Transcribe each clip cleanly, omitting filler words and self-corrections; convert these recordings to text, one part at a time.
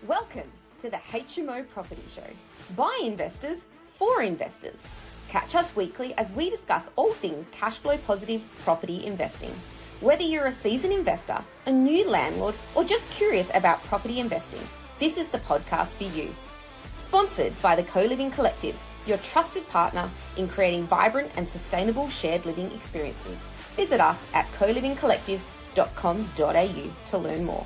Welcome to the HMO Property Show. By investors, for investors. Catch us weekly as we discuss all things cash flow positive property investing. Whether you're a seasoned investor, a new landlord, or just curious about property investing, this is the podcast for you. Sponsored by the Co-Living Collective, your trusted partner in creating vibrant and sustainable shared living experiences. Visit us at colivingcollective.com.au to learn more.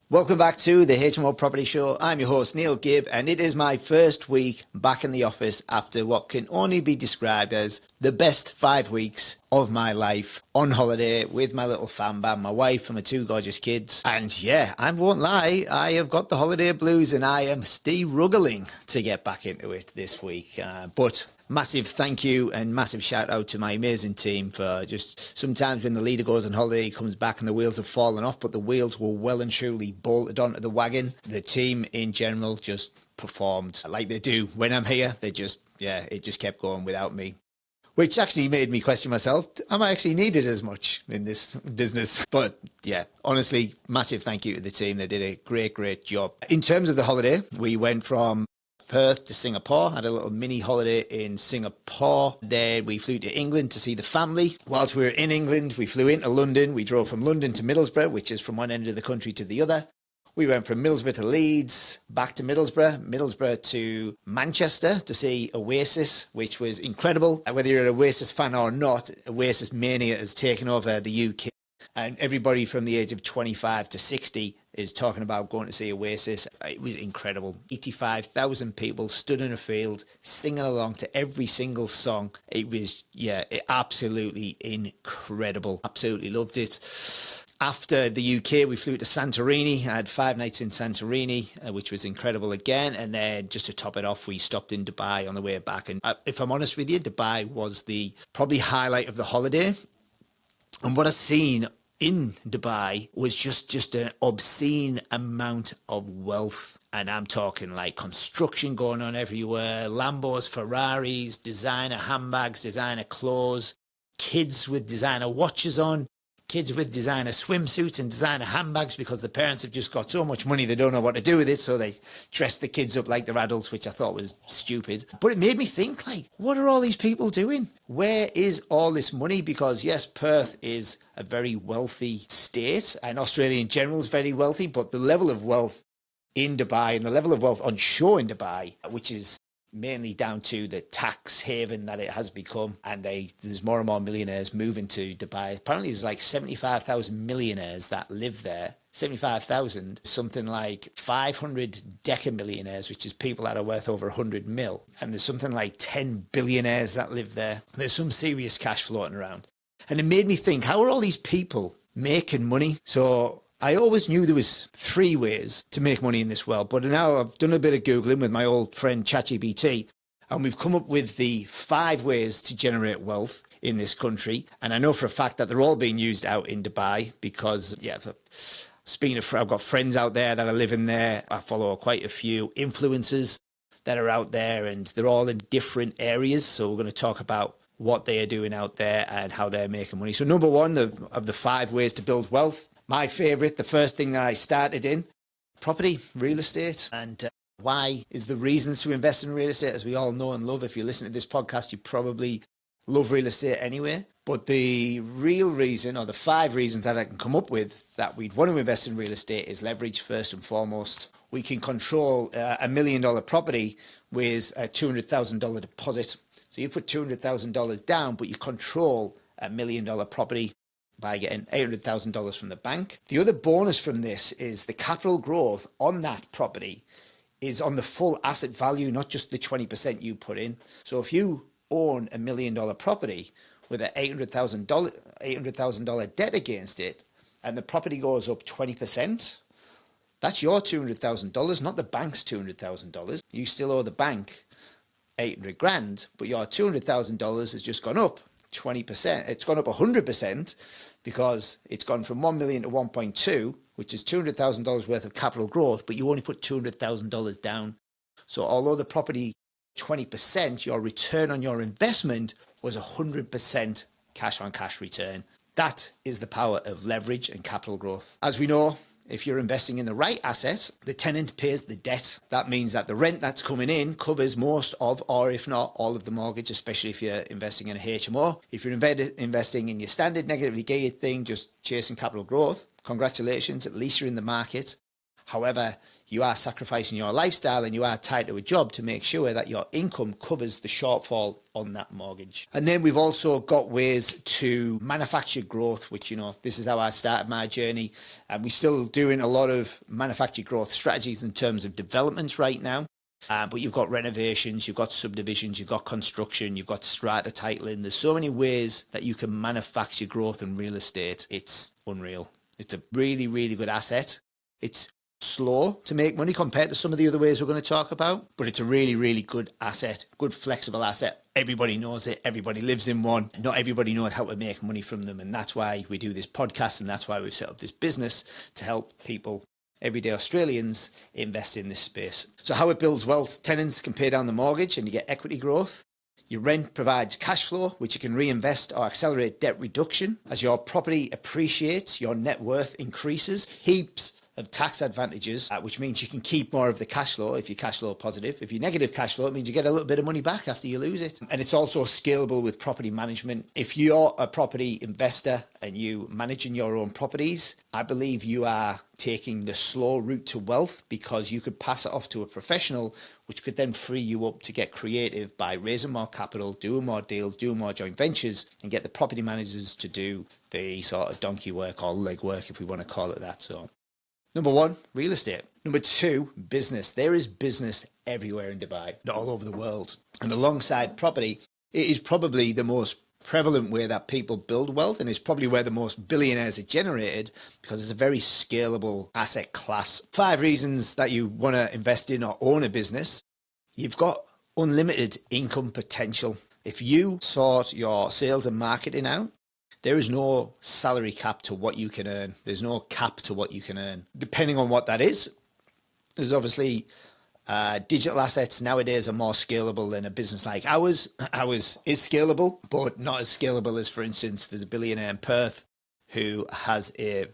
Welcome back to the HMO Property Show. I'm your host, Neil Gibb, and it is my first week back in the office after what can only be described as the best 5 weeks of my life on holiday with my little fan band, my wife and my two gorgeous kids. And yeah, I won't lie, I have got the holiday blues and I am struggling to get back into it this week. But massive thank you and massive shout out to my amazing team for just sometimes when the leader goes on holiday, he comes back and the wheels have fallen off, but the wheels were well and truly bolted onto the wagon. The team in general just performed like they do when I'm here. It just kept going without me, which actually made me question myself. Am I actually needed as much in this business? But yeah, honestly, massive thank you to the team. They did a great job. In terms of the holiday, we went from Perth to Singapore, had a little mini holiday in Singapore. Then we flew to England to see the family. Whilst we were in England, we flew into London. We drove from London to Middlesbrough, which is from one end of the country to the other. We went from Middlesbrough to Leeds, back to Middlesbrough to Manchester to see Oasis, which was incredible. Whether you're an Oasis fan or not, Oasis mania has taken over the UK. And everybody from the age of 25 to 60 is talking about going to see Oasis. It was incredible. 85,000 people stood in a field singing along to every single song. It was, absolutely incredible. Absolutely loved it. After the UK, we flew to Santorini. I had 5 nights in Santorini, which was incredible again. And then just to top it off, we stopped in Dubai on the way back. And if I'm honest with you, Dubai was the probably highlight of the holiday. And what I've seen in Dubai was just an obscene amount of wealth. And I'm talking like construction going on everywhere, Lambos, Ferraris, designer handbags, designer clothes, kids with designer watches on, kids with designer swimsuits and designer handbags because the parents have just got so much money they don't know what to do with it, so they dress the kids up like they're adults, which I thought was stupid. But it made me think, like, what are all these people doing? Where is all this money? Because yes, Perth is a very wealthy state and Australia in general is very wealthy, but the level of wealth in Dubai and the level of wealth on shore in Dubai, which is mainly down to the tax haven that it has become, and there's more and more millionaires moving to Dubai. Apparently there's like 75,000 millionaires that live there. 75,000, something like 500 decamillionaires, which is people that are worth over 100 mil. And there's something like 10 billionaires that live there. There's some serious cash floating around. And it made me think, how are all these people making money? So I always knew there was 3 ways to make money in this world, but now I've done a bit of Googling with my old friend ChatGPT, and we've come up with the 5 ways to generate wealth in this country. And I know for a fact that they're all being used out in Dubai because, speaking of, I've got friends out there that are living there. I follow quite a few influencers that are out there, and they're all in different areas. So we're going to talk about what they are doing out there and how they're making money. So number 1 of the 5 ways to build wealth. My favourite, the first thing that I started in, property, real estate. And why is the reasons to invest in real estate, as we all know and love. If you listen to this podcast, you probably love real estate anyway. But the real reason, or the 5 reasons that I can come up with that we'd want to invest in real estate is leverage first and foremost. We can control $1 million property with a $200,000 deposit. So you put $200,000 down, but you control $1 million property by getting $800,000 from the bank. The other bonus from this is the capital growth on that property is on the full asset value, not just the 20% you put in. So if you own $1 million property with an $800,000 debt against it, and the property goes up 20%, that's your $200,000, not the bank's $200,000. You still owe the bank 800 grand, but your $200,000 has just gone up 20%. It's gone up 100% because it's gone from 1 million to 1.2, which is $200,000 worth of capital growth, but you only put $200,000 down. So although the property 20%, your return on your investment was 100% cash on cash return. That is the power of leverage and capital growth. As we know, if you're investing in the right asset, the tenant pays the debt. That means that the rent that's coming in covers most of, or if not all of the mortgage, especially if you're investing in a HMO. If you're investing in your standard negatively gated thing, just chasing capital growth, congratulations, at least you're in the market. However, you are sacrificing your lifestyle and you are tied to a job to make sure that your income covers the shortfall on that mortgage. And then we've also got ways to manufacture growth, which, this is how I started my journey. And we're still doing a lot of manufacture growth strategies in terms of developments right now. But you've got renovations, you've got subdivisions, you've got construction, you've got strata titling. There's so many ways that you can manufacture growth in real estate. It's unreal. It's a really, really good asset. It's slow to make money compared to some of the other ways we're going to talk about, but it's a really, really good asset, good flexible asset. Everybody knows it. Everybody lives in one. Not everybody knows how to make money from them. And that's why we do this podcast. And that's why we've set up this business to help people, everyday Australians, invest in this space. So how it builds wealth: tenants can pay down the mortgage and you get equity growth. Your rent provides cash flow, which you can reinvest or accelerate debt reduction. As your property appreciates, your net worth increases. Heaps of tax advantages, which means you can keep more of the cash flow if you're cash flow positive. If you're negative cash flow, it means you get a little bit of money back after you lose it. And it's also scalable with property management. If you're a property investor and you managing your own properties, I believe you are taking the slow route to wealth, because you could pass it off to a professional, which could then free you up to get creative by raising more capital, doing more deals, doing more joint ventures, and get the property managers to do the sort of donkey work or leg work, if we want to call it that. So number one, real estate. Number two, business. There is business everywhere in Dubai, all over the world. And alongside property, it is probably the most prevalent way that people build wealth, and it's probably where the most billionaires are generated, because it's a very scalable asset class. 5 reasons that you want to invest in or own a business. You've got unlimited income potential. If you sort your sales and marketing out, there is no salary cap to what you can earn. There's no cap to what you can earn. Depending on what that is, there's obviously digital assets nowadays are more scalable than a business like ours. Ours is scalable, but not as scalable as, for instance, there's a billionaire in Perth who has a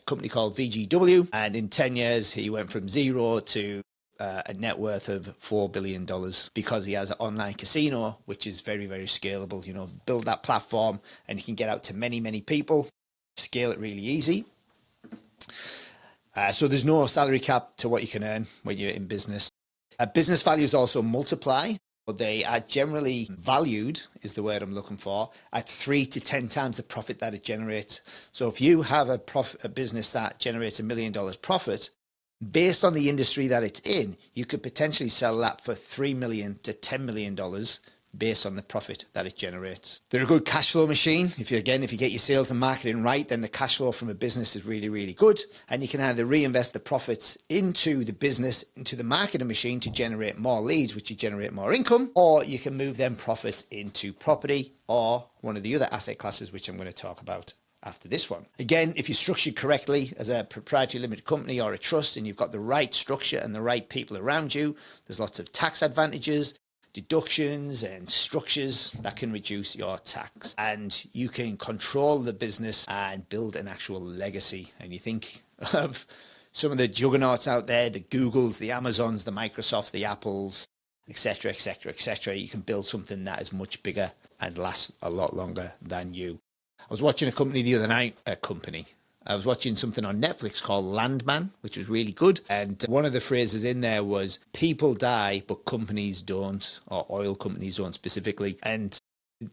company called VGW. And in 10 years, he went from zero to a net worth of $4 billion, because he has an online casino, which is very, very scalable. Build that platform and you can get out to many, many people, scale it really easy. So there's no salary cap to what you can earn when you're in business. Business values also multiply, but they are generally valued, is the word I'm looking for, at 3 to 10 times the profit that it generates. So if you have a business that generates $1 million profit, based on the industry that it's in, you could potentially sell that for $3 million to $10 million based on the profit that it generates. They're a good cash flow machine. If you get your sales and marketing right, then the cash flow from a business is really, really good. And you can either reinvest the profits into the business, into the marketing machine to generate more leads, which you generate more income, or you can move them profits into property or one of the other asset classes, which I'm going to talk about after this one. Again, if you're structured correctly as a proprietary limited company or a trust, and you've got the right structure and the right people around you, there's lots of tax advantages, deductions and structures that can reduce your tax, and you can control the business and build an actual legacy. And you think of some of the juggernauts out there, the Googles, the Amazons, the Microsofts, the Apples, etc., etc., etc. You can build something that is much bigger and lasts a lot longer than you. I was watching a company the other night, I was watching something on Netflix called Landman, which was really good. And one of the phrases in there was, people die, but companies don't, or oil companies don't specifically. And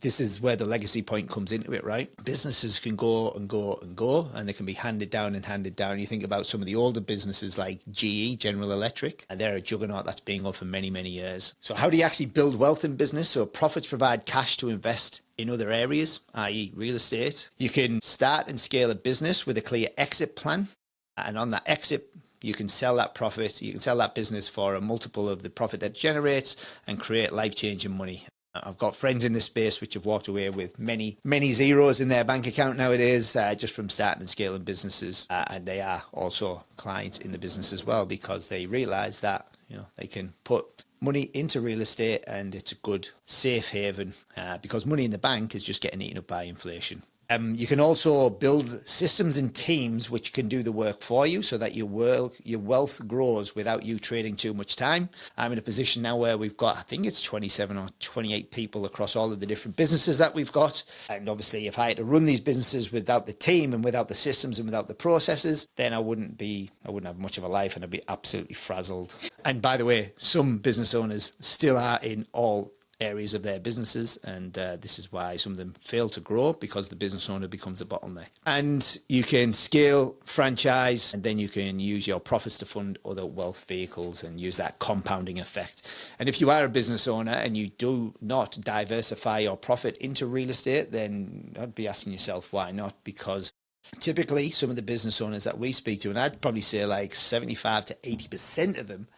this is where the legacy point comes into it, right? Businesses can go and go and go, and they can be handed down and handed down. You think about some of the older businesses like GE, General Electric, and they're a juggernaut that's been on for many, many years. So how do you actually build wealth in business? So profits provide cash to invest in other areas, i.e. real estate. You can start and scale a business with a clear exit plan. And on that exit, you can sell that profit, you can sell that business for a multiple of the profit that it generates and create life-changing money. I've got friends in this space which have walked away with many, many zeros in their bank account nowadays, just from starting and scaling businesses. And they are also clients in the business as well, because they realize that, they can put money into real estate and it's a good safe haven, because money in the bank is just getting eaten up by inflation. You can also build systems and teams which can do the work for you so that your wealth grows without you trading too much time. I'm in a position now where we've got, I think it's 27 or 28 people across all of the different businesses that we've got. And obviously, if I had to run these businesses without the team and without the systems and without the processes, then I wouldn't have much of a life and I'd be absolutely frazzled. And by the way, some business owners still are in all areas of their businesses, and this is why some of them fail to grow, because the business owner becomes a bottleneck. And you can scale, franchise, and then you can use your profits to fund other wealth vehicles and use that compounding effect. And if you are a business owner and you do not diversify your profit into real estate, then I'd be asking yourself why not, because typically some of the business owners that we speak to, and I'd probably say like 75 to 80% of them,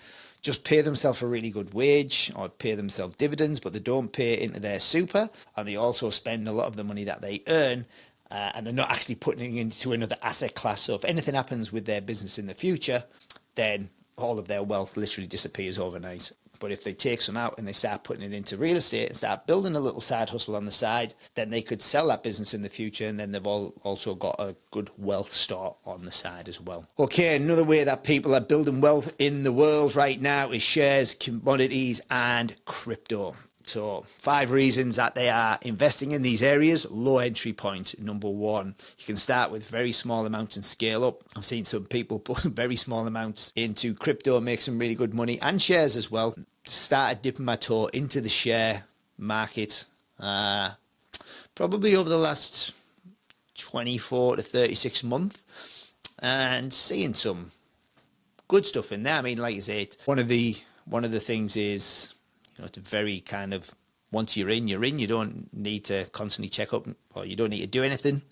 just pay themselves a really good wage or pay themselves dividends, but they don't pay into their super, and they also spend a lot of the money that they earn and they're not actually putting it into another asset class. So if anything happens with their business in the future, then all of their wealth literally disappears overnight. But if they take some out and they start putting it into real estate and start building a little side hustle on the side, then they could sell that business in the future, and then they've also got a good wealth store on the side as well. Okay, another way that people are building wealth in the world right now is shares, commodities, and crypto. So 5 reasons that they are investing in these areas. Low entry point, number 1. You can start with very small amounts and scale up. I've seen some people put very small amounts into crypto and make some really good money, and shares as well. Started dipping my toe into the share market probably over the last 24 to 36 months, and seeing some good stuff in there. I mean, like I said, one of the things is, it's a very kind of, once you're in, you're in. You don't need to constantly check up, or you don't need to do anything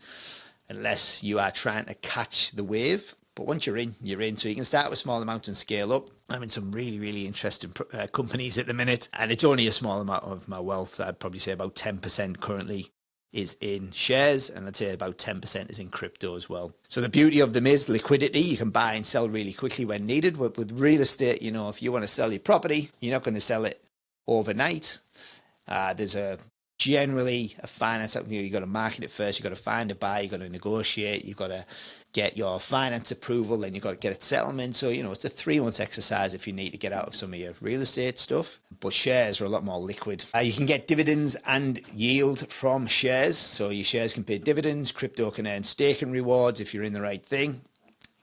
unless you are trying to catch the wave. But once you're in, you're in. So you can start with small amounts and scale up. I'm in some really, really interesting companies at the minute, and it's only a small amount of my wealth. I'd probably say about 10% currently is in shares, and I'd say about 10% is in crypto as well. So the beauty of them is liquidity. You can buy and sell really quickly when needed. But with real estate, if you want to sell your property, you're not going to sell it overnight. There's generally a finance, you've got to market it first, you've got to find a buyer, you've got to negotiate, you've got to get your finance approval, then you've got to get it settlement. So, it's a 3-month exercise if you need to get out of some of your real estate stuff. But shares are a lot more liquid. You can get dividends and yield from shares. So your shares can pay dividends, crypto can earn staking rewards if you're in the right thing.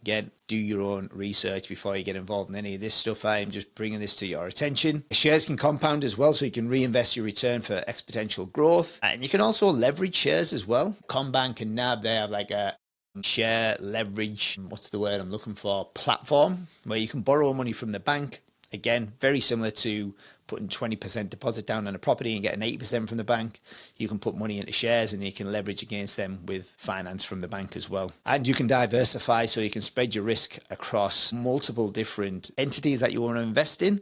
Again, do your own research before you get involved in any of this stuff. I am just bringing this to your attention. Shares can compound as well, so you can reinvest your return for exponential growth. And you can also leverage shares as well. Combank and NAB, they have like a share leverage, what's the word I'm looking for, platform, where you can borrow money from the bank. Again, very similar to putting 20% deposit down on a property and getting 80% from the bank. You can put money into shares and you can leverage against them with finance from the bank as well. And you can diversify, so you can spread your risk across multiple different entities that you want to invest in.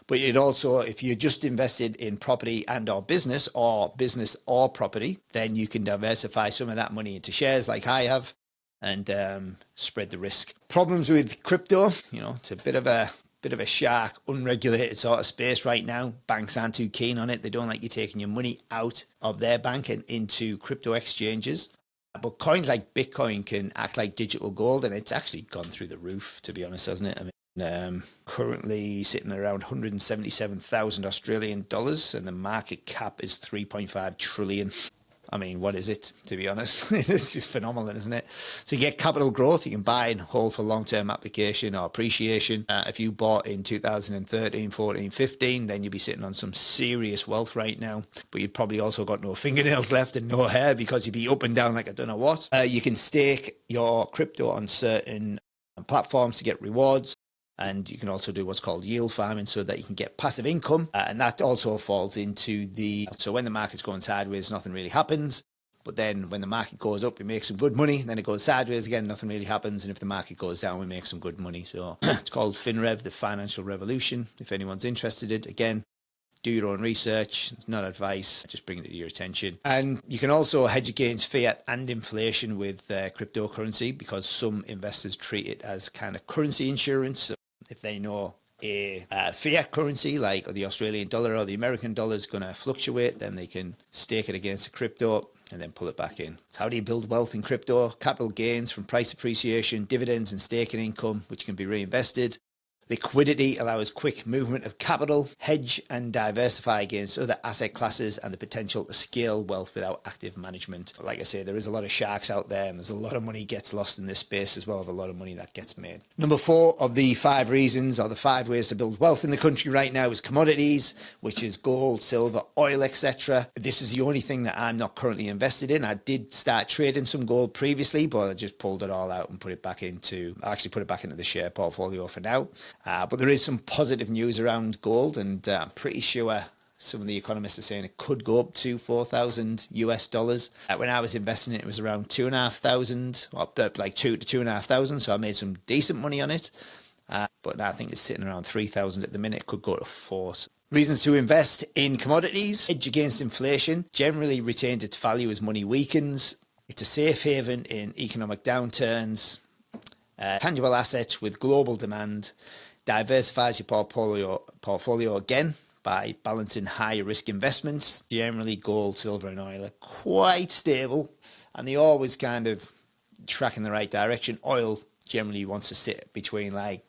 But it also, if you're just invested in property and or business or property, then you can diversify some of that money into shares like I have, and spread the risk. Problems with crypto, it's a bit of a shark, unregulated sort of space right now. Banks aren't too keen on it. They don't like you taking your money out of their bank and into crypto exchanges. But coins like Bitcoin can act like digital gold, and it's actually gone through the roof, to be honest, hasn't it? I mean, currently sitting around 177,000 Australian dollars, and the market cap is 3.5 trillion. I mean, what is it, to be honest? It's just phenomenal, isn't it? So you get capital growth. You can buy and hold for long-term application or appreciation. If you bought in 2013, 14, 15, then you'd be sitting on some serious wealth right now. But you'd probably also got no fingernails left and no hair, because you'd be up and down like I don't know what. You can stake your crypto on certain platforms to get rewards. And you can also do what's called yield farming, so that you can get passive income. And that also falls into so when the market's going sideways, nothing really happens. But then when the market goes up, we make some good money. Then it goes sideways again, nothing really happens. And if the market goes down, we make some good money. So it's called FinRev, the financial revolution. If anyone's interested in it, again, do your own research. It's not advice, just bring it to your attention. And you can also hedge against fiat and inflation with cryptocurrency, because some investors treat it as kind of currency insurance. If they know a fiat currency like the Australian dollar or the American dollar is going to fluctuate, then they can stake it against a crypto and then pull it back in. So how do you build wealth in crypto? Capital gains from price appreciation, dividends and staking income, which can be reinvested. Liquidity allows quick movement of capital, hedge and diversify against other asset classes, and the potential to scale wealth without active management. Like I say, there is a lot of sharks out there, and there's a lot of money gets lost in this space as well, of a lot of money that gets made. Number 4 of the 5 reasons, or the 5 ways to build wealth in the country right now, is commodities, which is gold, silver, oil, etc. This is the only thing that I'm not currently invested in. I did start trading some gold previously, but I just pulled it all out and put it back into, I actually put it back into the share portfolio for now. But there is some positive news around gold, and I'm pretty sure some of the economists are saying it could go up to $4,000 US. When I was investing in it, it was around 2,500, up like 2 to 2,500. So I made some decent money on it. But I think it's sitting around 3,000 at the minute. It could go to 4. Reasons to invest in commodities: hedge against inflation, generally retains its value as money weakens. It's a safe haven in economic downturns. Tangible assets with global demand. Diversifies your portfolio again by balancing higher risk investments. Generally, gold, silver and oil are quite stable, and they always kind of track in the right direction. Oil generally wants to sit between like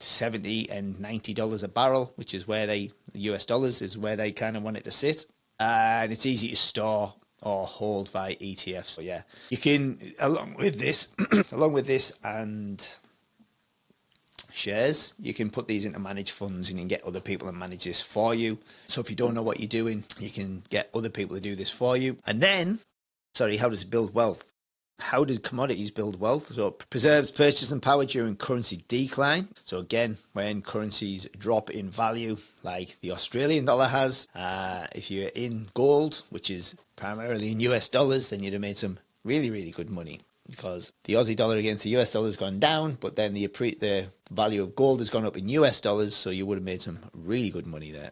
$70 and $90 a barrel, which is where the US dollars is where they kind of want it to sit. And it's easy to store or hold via ETFs. So yeah, you can, along with this and shares, you can put these into managed funds and you can get other people to manage this for you. So if you don't know what you're doing, you can get other people to do this for you. And then, how does it build wealth? How do commodities build wealth? So it preserves purchasing power during currency decline. So again, when currencies drop in value, like the Australian dollar has, if you're in gold, which is primarily in US dollars, then you'd have made some really, really good money, because the Aussie dollar against the US dollar has gone down, but then the value of gold has gone up in US dollars, so you would have made some really good money there.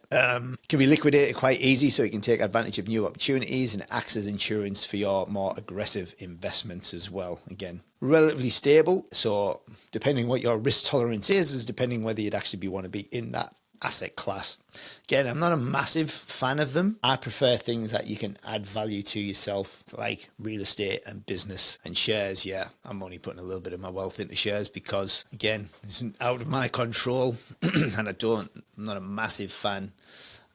Can be liquidated quite easy, so you can take advantage of new opportunities, and acts as insurance for your more aggressive investments as well. Again, relatively stable, so depending what your risk tolerance is depending whether you'd actually want to be in that asset class. Again, I'm not a massive fan of them. I prefer things that you can add value to yourself, like real estate and business and shares. Yeah, I'm only putting a little bit of my wealth into shares because, again, it's out of my control and I'm not a massive fan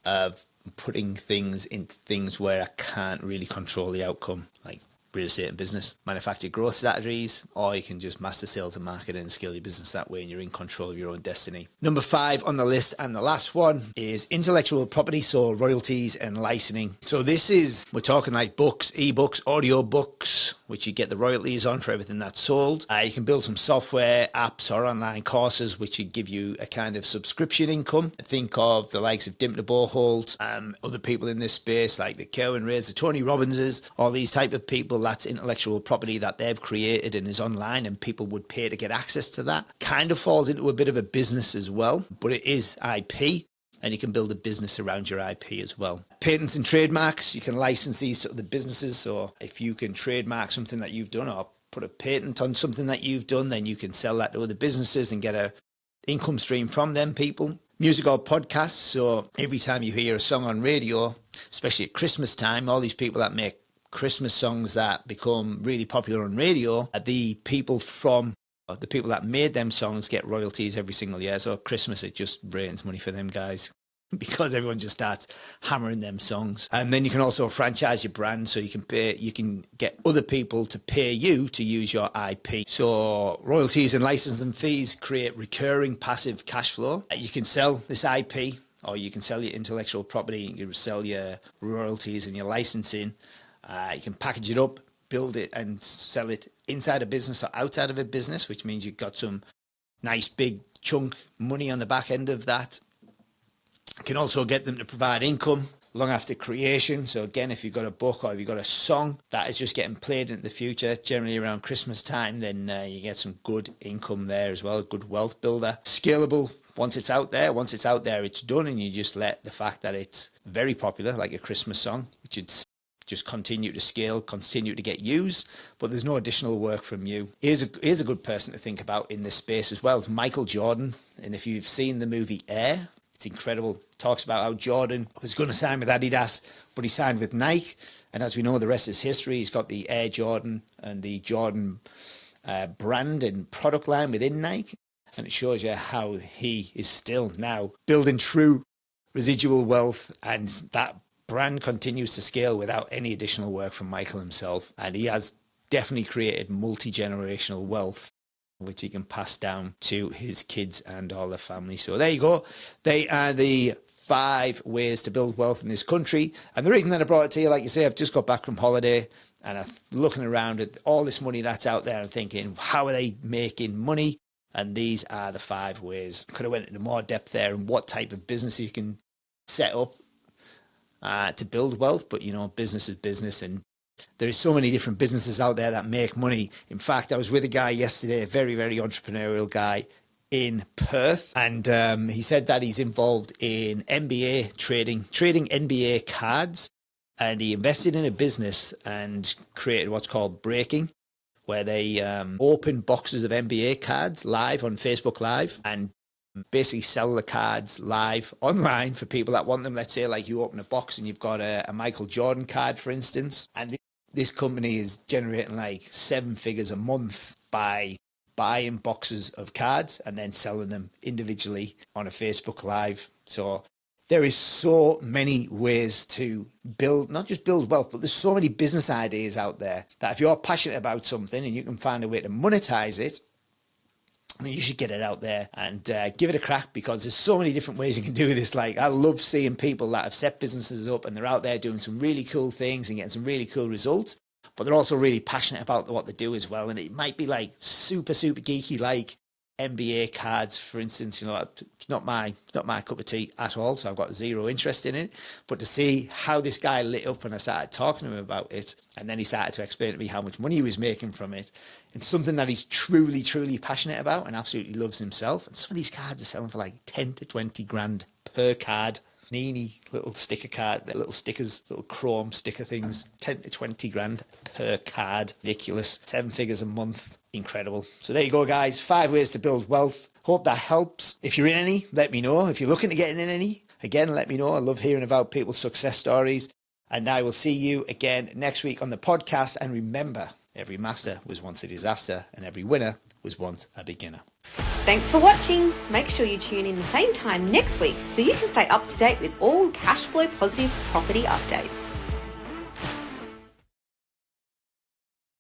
of putting things into things where I can't really control the outcome, like real estate and business. Manufacture growth strategies, or you can just master sales and marketing and scale your business that way, and you're in control of your own destiny. Number 5 on the list, and the last one, is intellectual property, so royalties and licensing. So this is, we're talking like books, ebooks, audio books, which you get the royalties on for everything that's sold. You can build some software, apps or online courses, which would give you a kind of subscription income. Think of the likes of Dimter Boholt, other people in this space like the Kerwin Rays, the Tony Robbinses, all these type of people. That's intellectual property that they've created and is online, and people would pay to get access to that. Kind of falls into a bit of a business as well, but it is IP, and you can build a business around your IP as well. Patents and trademarks, you can license these to other businesses. So if you can trademark something that you've done or put a patent on something that you've done, then you can sell that to other businesses and get a income stream from them people. Music or podcasts, so every time you hear a song on radio, especially at Christmas time, all these people that make Christmas songs that become really popular on radio, the people that made them songs get royalties every single year. So at Christmas, it just rains money for them guys because everyone just starts hammering them songs. And then you can also franchise your brand, so you can get other people to pay you to use your IP. So royalties and licensing fees create recurring passive cash flow. You can sell this IP, or you can sell your intellectual property, you can sell your royalties and your licensing. You can package it up, build it and sell it inside a business or outside of a business, which means you've got some nice big chunk money on the back end of that. You can also get them to provide income long after creation. So again, if you've got a book or if you've got a song that is just getting played in the future, generally around Christmas time, then you get some good income there as well, a good wealth builder. Scalable. Once it's out there, it's done, and you just let the fact that it's very popular, like a Christmas song, which it's just continue to scale, continue to get used, but there's no additional work from you. Here's a good person to think about in this space as well. It's Michael Jordan. And if you've seen the movie Air, it's incredible. Talks about how Jordan was going to sign with Adidas, but he signed with Nike. And as we know, the rest is history. He's got the Air Jordan and the Jordan brand and product line within Nike. And it shows you how he is still now building true residual wealth, and that brand continues to scale without any additional work from Michael himself. And he has definitely created multi-generational wealth, which he can pass down to his kids and all their family. So there you go. They are the 5 ways to build wealth in this country. And the reason that I brought it to you, like you say, I've just got back from holiday and I'm looking around at all this money that's out there and thinking, how are they making money? And these are the 5 ways. Could have went into more depth there and what type of business you can set up to build wealth. But, you know, business is business, and there is so many different businesses out there that make money. In fact, I was with a guy yesterday, a very, very entrepreneurial guy in Perth, and he said that he's involved in NBA trading NBA cards, and he invested in a business and created what's called breaking, where they open boxes of NBA cards live on Facebook Live and basically sell the cards live online for people that want them. Let's say like you open a box and you've got a Michael Jordan card, for instance, and this company is generating like 7 figures a month by buying boxes of cards and then selling them individually on a Facebook Live. So there is so many ways to build, not just build wealth, but there's so many business ideas out there that if you're passionate about something and you can find a way to monetize it, then you should get it out there and give it a crack, because there's so many different ways you can do this. Like, I love seeing people that have set businesses up and they're out there doing some really cool things and getting some really cool results, but they're also really passionate about what they do as well. And it might be like super, super geeky, like NBA cards, for instance. You know, it's not my cup of tea at all, so I've got zero interest in it. But to see how this guy lit up when I started talking to him about it, and then he started to explain to me how much money he was making from it, it's something that he's truly, truly passionate about and absolutely loves himself. And some of these cards are selling for like 10 to 20 grand per card. Neeny little sticker card, little stickers, little chrome sticker things, 10 to 20 grand per card. Ridiculous. 7 figures a month. Incredible. So there you go, guys. 5 ways to build wealth. Hope that helps. If you're in any, let me know. If you're looking to get in any, again, let me know. I love hearing about people's success stories. And I will see you again next week on the podcast. And remember, every master was once a disaster and every winner was once a beginner. Thanks for watching. Make sure you tune in the same time next week so you can stay up to date with all cash flow positive property updates.